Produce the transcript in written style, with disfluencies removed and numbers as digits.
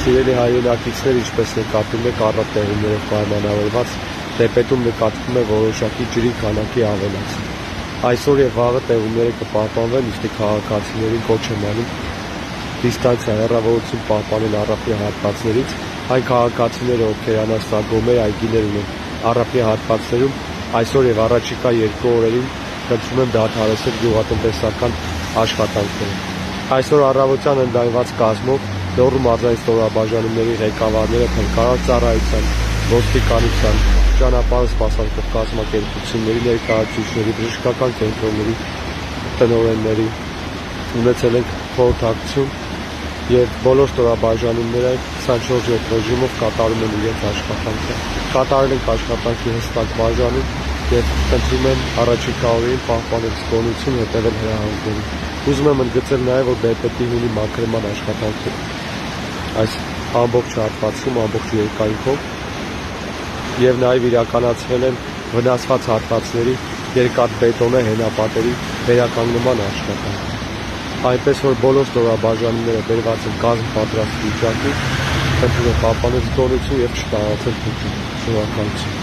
Սիրելի հայրենակիցներ, ինչպես նկատում եք, առատեղումներով պայմանավորված Տեպետում նկատվում է որոշակի ջրի քանակի ավելացում։ Այսօր եւ վաղը տեղումները կպահպանվեն, իսկ քաղաքացիներին կոչ եմ անում դիստանցիա հեռավորություն պահպանել առափնյա հատվածներից, այն քաղաքացիները, ովքեր անաստագոմեր այգիներ ունեն առափնյա հատվածներում, այսօր եւ առաջիկա 2 օրերին խնդրում եմ դադարեցնել գյուղատնտեսական աշխատանքները։ Այսօր առավոտյան ընդլայնված կազմով Լոռու մարզային ստորաբաժանումների ղեկավարները փնկարար ծառայության, ոստիկանության, ճանապարհ սպասարկող կազմակերպությունների ներկայացուցիչների, բժշկական կենտրոնների տնօրենների ունեցել ենք խորհրդակցություն եւ բոլոր ստորաբաժանումները 24/7 ռեժիմով կատարում են իրենց աշխատանքը։ Կատարել ենք աշխատանքի հստակ բաժանում եւ խնդրում եմ առաջիկա օրերին պահպանել զգոնություն, հետեւել հրահանգներին։ Ուզում եմ ընդգծել նաեւ, որ Բեպետի հունի մաքրման աշխատանքները այս ամբողջ հատվածում, ամբողջ երկայնքով եւ նաեւ իրականացվել են վնասված հատվածների երկաթբետոնե հենապատերի վերականգնման աշխատանք։ Այնպես որ բոլոր ստորաբաժանումները բերված են կազմ պատրաստ վիճակի, խնդրում եմ պահպանել զգոնություն եւ չտարածել փոքր շնորհակալություն։